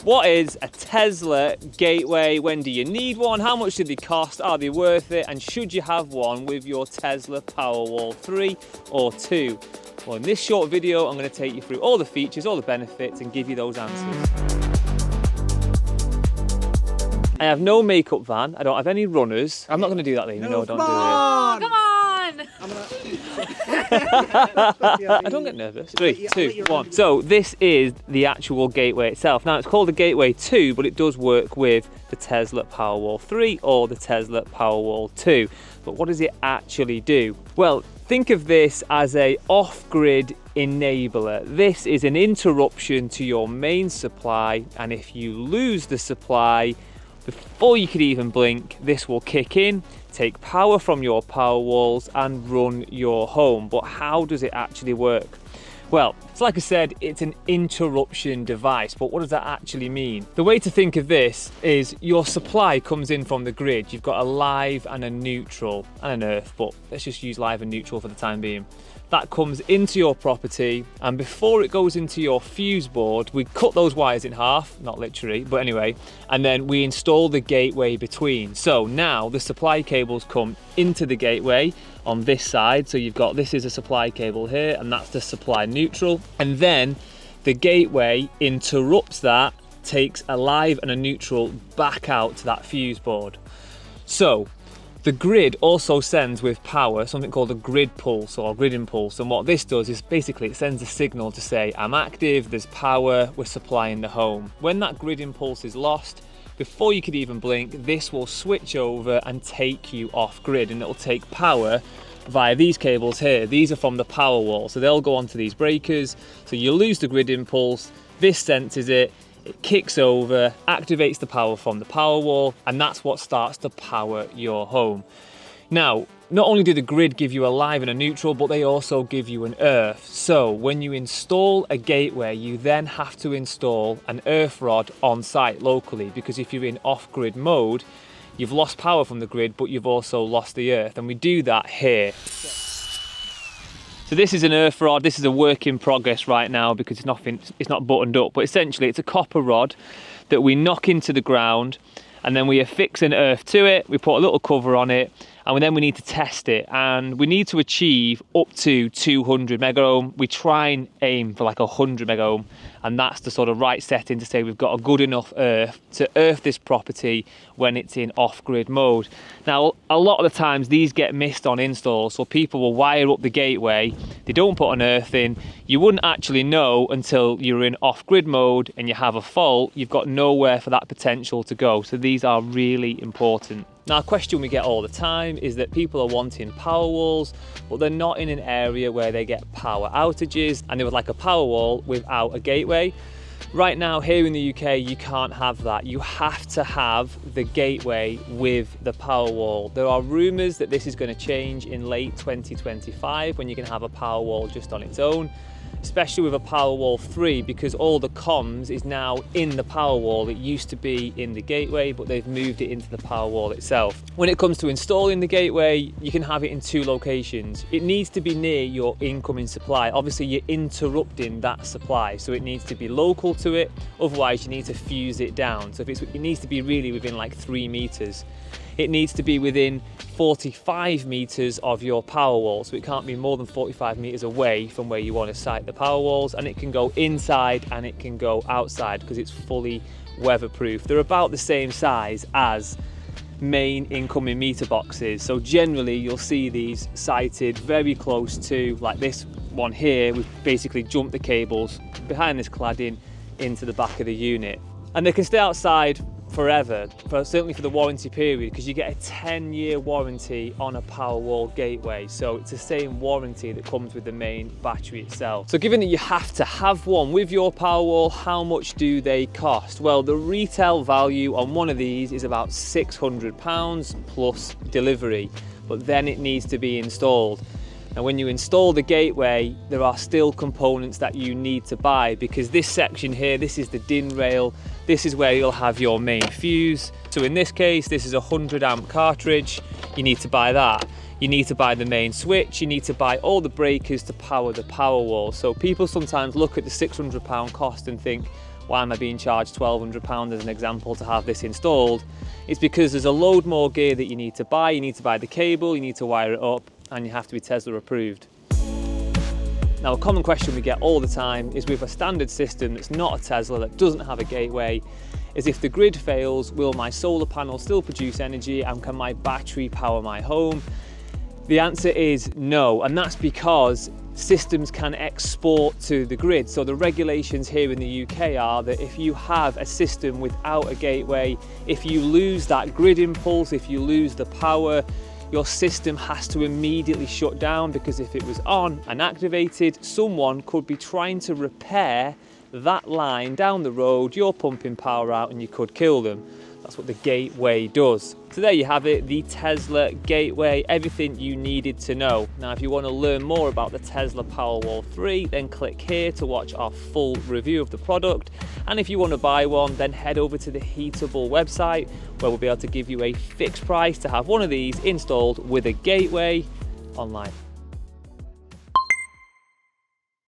What is a Tesla gateway? When do you need one? How much do they cost? Are they worth it? And should you have one with your Tesla Powerwall 3 or 2? Well, in this short video, I'm going to take you through all the features, all the benefits, and give you those answers. I have no makeup van. I don't have any runners. I'm not going to do that, Lee. No, don't do it. Come on! I don't get nervous. 3, 2, 1. So this is the actual gateway itself. Now it's called the Gateway 2, but it does work with the Tesla Powerwall 3 or the Tesla Powerwall 2. But what does it actually do? Well, think of this as a off-grid enabler. This is an interruption to your main supply, and if you lose the supply, before you could even blink, this will kick in, take power from your power walls and run your home. But how does it actually work? Well, so like I said, it's an interruption device, but what does that actually mean? The way to think of this is your supply comes in from the grid. You've got a live and a neutral and an earth, but let's just use live and neutral for the time being. That comes into your property, and before it goes into your fuse board, we cut those wires in half, not literally, but anyway, and then we install the gateway between. So now the supply cables come into the gateway on this side. So you've got, this is a supply cable here, and that's the supply neutral. And then the gateway interrupts that, takes a live and a neutral back out to that fuse board. So the grid also sends with power something called a grid pulse or grid impulse, and what this does is basically it sends a signal to say I'm active, there's power, we're supplying the home. When that grid impulse is lost, before you could even blink, this will switch over and take you off grid, and it'll take power via these cables here. These are from the Powerwall, so they'll go onto these breakers. So you lose the grid impulse, this senses it, it kicks over, activates the power from the Powerwall, and that's what starts to power your home. Now, not only do the grid give you a live and a neutral, but they also give you an earth. So when you install a gateway, you then have to install an earth rod on site locally, because if you're in off-grid mode, you've lost power from the grid, but you've also lost the earth, and we do that here. So this is an earth rod. This is a work in progress right now because it's not buttoned up, but essentially it's a copper rod that we knock into the ground, and then we affix an earth to it. We put a little cover on it, and then we need to test it, and we need to achieve up to 200 mega ohm. We try and aim for like 100 mega ohm, and that's the sort of right setting to say we've got a good enough earth to earth this property when it's in off-grid mode. Now, a lot of the times these get missed on install, so people will wire up the gateway, they don't put an earth in. You wouldn't actually know until you're in off-grid mode and you have a fault. You've got nowhere for that potential to go, so these are really important. Now, a question we get all the time is that people are wanting Powerwalls, but they're not in an area where they get power outages, and they would like a Powerwall without a gateway. Right now, here in the UK, you can't have that. You have to have the gateway with the Powerwall. There are rumours that this is going to change in late 2025 when you can have a Powerwall just on its own, especially with a Powerwall 3, because all the comms is now in the Powerwall. It used to be in the gateway, but they've moved it into the Powerwall itself. When it comes to installing the gateway, you can have it in 2 locations. It needs to be near your incoming supply. Obviously, you're interrupting that supply, so it needs to be local to it. Otherwise, you need to fuse it down. So it needs to be really within like 3 meters. It needs to be within 45 meters of your Powerwall, so it can't be more than 45 meters away from where you want to site the Powerwalls, and it can go inside and it can go outside because it's fully weatherproof. They're about the same size as main incoming meter boxes, so generally you'll see these sited very close to, like this one here. We've basically jumped the cables behind this cladding into the back of the unit, and they can stay outside forever, certainly for the warranty period, because you get a 10-year warranty on a Powerwall gateway. So it's the same warranty that comes with the main battery itself. So given that you have to have one with your Powerwall, how much do they cost? Well, the retail value on one of these is about £600 plus delivery, but then it needs to be installed. Now, when you install the gateway, there are still components that you need to buy, because this section here, this is the DIN rail. This is where you'll have your main fuse. So in this case, this is a 100 amp cartridge. You need to buy that. You need to buy the main switch. You need to buy all the breakers to power the Powerwall. So people sometimes look at the £600 cost and think, why am I being charged £1,200 as an example to have this installed? It's because there's a load more gear that you need to buy. You need to buy the cable, you need to wire it up, and you have to be Tesla approved. Now, a common question we get all the time is with a standard system that's not a Tesla, that doesn't have a gateway, is if the grid fails, will my solar panel still produce energy and can my battery power my home? The answer is no, and that's because systems can export to the grid. So the regulations here in the UK are that if you have a system without a gateway, if you lose that grid impulse, if you lose the power, your system has to immediately shut down, because if it was on and activated, someone could be trying to repair that line down the road, you're pumping power out, and you could kill them. That's what the gateway does. So there you have it, the Tesla gateway, everything you needed to know. Now, if you want to learn more about the Tesla Powerwall 3, then click here to watch our full review of the product. And if you want to buy one, then head over to the Heatable website, where we'll be able to give you a fixed price to have one of these installed with a gateway online.